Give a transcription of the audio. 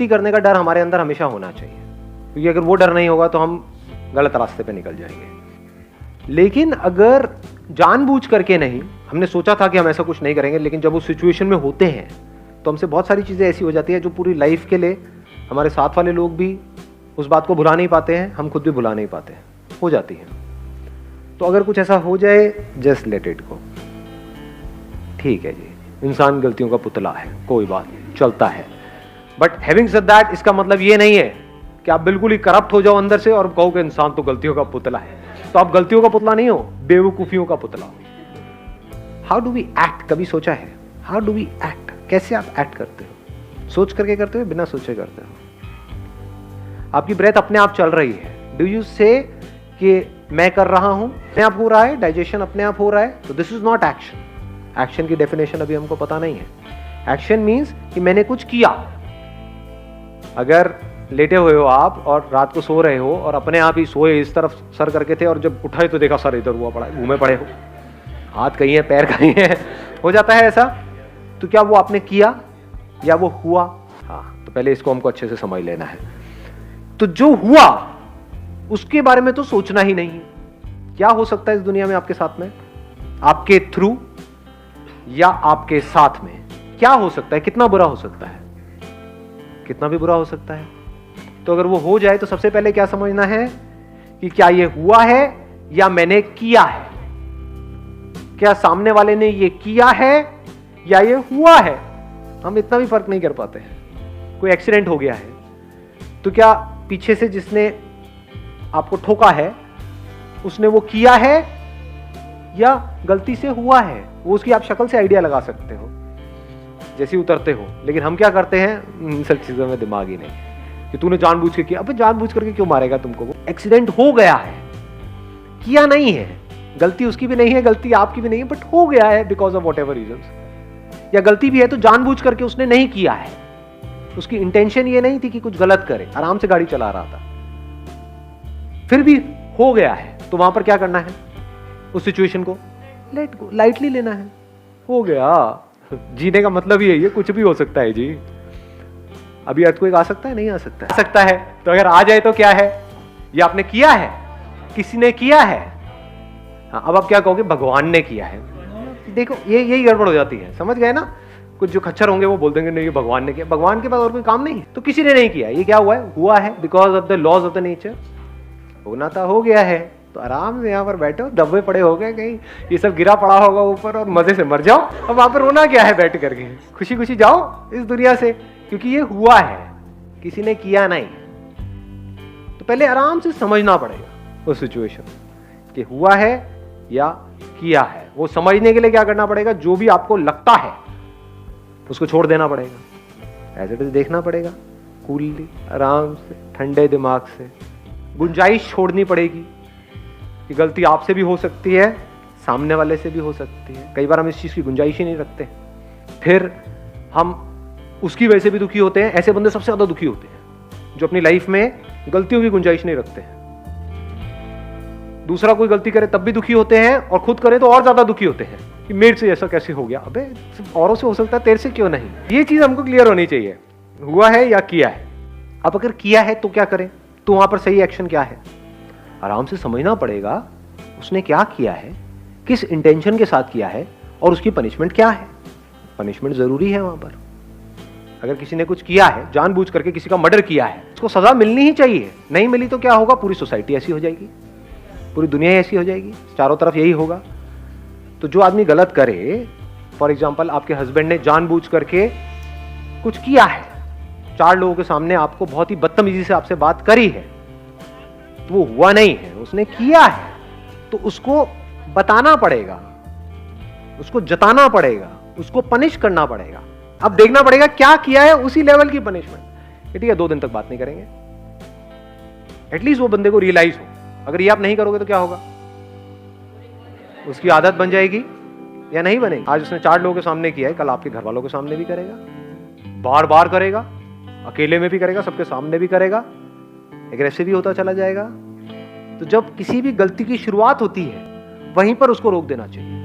गलती करने का डर हमारे अंदर हमेशा होना चाहिए, क्योंकि अगर वो डर नहीं होगा तो हम गलत रास्ते पे निकल जाएंगे। लेकिन अगर जानबूझ करके नहीं, हमने सोचा था कि हम ऐसा कुछ नहीं करेंगे, लेकिन जब उस सिचुएशन में होते हैं तो हमसे बहुत सारी चीज़ें ऐसी हो जाती है जो पूरी लाइफ के लिए हमारे साथ वाले लोग भी उस बात को भुला नहीं पाते हैं, हम खुद भी भुला नहीं पाते हैं, हो जाती है। तो अगर कुछ ऐसा हो जाए, जस्ट लेट इट गो। ठीक है जी, इंसान गलतियों का पुतला है, कोई बात नहीं, चलता है। बट हैविंग सेड दैट, इसका मतलब ये नहीं है कि आप बिल्कुल ही करप्ट हो जाओ अंदर से और कहो कि इंसान तो गलतियों का पुतला है। तो आप गलतियों का पुतला नहीं हो, बेवकूफियों का पुतला हो। हाउ डू वी एक्ट, कभी सोचा है हाउ डू वी एक्ट? कैसे आप एक्ट करते हो? सोच करके करते हो, बिना सोचे करते हो? आपकी ब्रेथ अपने आप चल रही है, डू यू से कि मैं कर रहा हूं, अपने आप हो रहा है, डाइजेशन अपने आप हो रहा है, तो this is not action. Action की डेफिनेशन अभी हमको पता नहीं है। एक्शन मीन्स कि मैंने कुछ किया। अगर लेटे हुए हो आप और रात को सो रहे हो और अपने आप ही सोए, इस तरफ सर करके थे और जब उठाए तो देखा सर इधर हुआ पड़ा है, घूमे पड़े हो, हाथ कहीं है, पैर कहीं है, हो जाता है ऐसा। तो क्या वो आपने किया या वो हुआ? हाँ, तो पहले इसको हमको अच्छे से समझ लेना है। तो जो हुआ उसके बारे में तो सोचना ही नहीं है। क्या हो सकता है इस दुनिया में आपके साथ में, आपके थ्रू या आपके साथ में? क्या हो सकता है? कितना बुरा हो सकता है? कितना भी बुरा हो सकता है। तो अगर वो हो जाए तो सबसे पहले क्या समझना है कि क्या ये हुआ है या मैंने किया है? क्या सामने वाले ने ये किया है या ये हुआ है? हम इतना भी फर्क नहीं कर पाते हैं। कोई एक्सीडेंट हो गया है तो क्या पीछे से जिसने आपको ठोका है उसने वो किया है या गलती से हुआ है? वो उसकी आप शक्ल से आइडिया लगा सकते हो जैसे उतरते हो। लेकिन हम क्या करते हैं, इन सब चीजों में दिमाग ही नहीं कि तूने जानबूझ के किया। अबे जानबूझ करके क्यों मारेगा तुमको? वो एक्सीडेंट हो गया है, किया नहीं है। गलती उसकी भी नहीं है, गलती आपकी भी नहीं है, बट हो गया है बिकॉज ऑफ व्हाटएवर रीजंस। या गलती भी है तो जानबूझ करके उसने नहीं किया है, उसकी इंटेंशन ये नहीं थी कि कुछ गलत करे, आराम से गाड़ी चला रहा था, फिर भी हो गया है। तो वहां पर क्या करना है? उस सिचुएशन को लेट गो, लाइटली लेना है। हो गया। जीने का मतलब ही यही है, कुछ भी हो सकता है जी। अभी अर्थक्वेक आ सकता है, नहीं आ सकता है? आ सकता है। तो अगर आ जाए तो क्या है? ये आपने किया है, किसी ने किया है। हाँ, अब आप क्या कहोगे? भगवान ने किया है। देखो ये यही गड़बड़ हो जाती है, समझ गए ना? कुछ जो खच्चर होंगे वो बोल देंगे नहीं ये भगवान ने किया। भगवान के पास और कोई काम नहीं है, तो किसी ने नहीं किया। ये क्या हुआ है? हुआ है because of the laws of the nature. होना था, हो गया है। तो आराम से यहाँ पर बैठो, दबे पड़े हो गए, कहीं ये सब गिरा पड़ा होगा ऊपर और मजे से मर जाओ। अब वहां पर रोना क्या है? बैठ करके खुशी खुशी जाओ इस दुनिया से, क्योंकि ये हुआ है, किसी ने किया नहीं। तो पहले आराम से समझना पड़ेगा वो सिचुएशन कि हुआ है या किया है। वो समझने के लिए क्या करना पड़ेगा? जो भी आपको लगता है उसको छोड़ देना पड़ेगा, एज इट इज देखना पड़ेगा, कूलली, आराम से, ठंडे दिमाग से। गुंजाइश छोड़नी पड़ेगी कि गलती आपसे भी हो सकती है, सामने वाले से भी हो सकती है। कई बार हम इस चीज की गुंजाइश ही नहीं रखते, फिर हम उसकी वजह से भी दुखी होते हैं। ऐसे बंदे सबसे ज्यादा दुखी होते हैं जो अपनी लाइफ में गलतियों की गुंजाइश नहीं रखते हैं। दूसरा कोई गलती करे तब भी दुखी होते हैं और खुद करे तो और ज्यादा दुखी होते हैं कि मेरे से ऐसा कैसे हो गया। अबे औरों से हो सकता है, तेरे से क्यों नहीं? ये चीज हमको क्लियर होनी चाहिए, हुआ है या किया है। अब अगर किया है तो क्या करें? तो वहां पर सही एक्शन क्या है? आराम से समझना पड़ेगा उसने क्या किया है, किस इंटेंशन के साथ किया है और उसकी पनिशमेंट क्या है। पनिशमेंट जरूरी है वहां पर। अगर किसी ने कुछ किया है, जानबूझ करके किसी का मर्डर किया है, उसको सजा मिलनी ही चाहिए। नहीं मिली तो क्या होगा? पूरी सोसाइटी ऐसी हो जाएगी, पूरी दुनिया ऐसी हो जाएगी, चारों तरफ यही होगा। तो जो आदमी गलत करे, फॉर एग्जाम्पल आपके हस्बैंड ने जानबूझ करके कुछ किया है, 4 लोगों के सामने आपको बहुत ही बदतमीजी से आपसे बात करी है, तो वो हुआ नहीं है, उसने किया है, तो उसको बताना पड़ेगा, उसको जताना पड़ेगा, उसको पनिश करना पड़ेगा। अब देखना पड़ेगा क्या किया है, उसी लेवल की पनिशमेंट। ठीक है, 2 दिन तक बात नहीं करेंगे, एटलीस्ट वो बंदे को रियलाइज हो। अगर ये आप नहीं करोगे तो क्या होगा? उसकी आदत बन जाएगी या नहीं बनेगी? आज उसने 4 लोगों के सामने किया है, कल आपके घर वालों के सामने भी करेगा, बार बार करेगा, अकेले में भी करेगा, सबके सामने भी करेगा, एग्रेसिव भी होता चला जाएगा। तो जब किसी भी गलती की शुरुआत होती है वहीं पर उसको रोक देना चाहिए।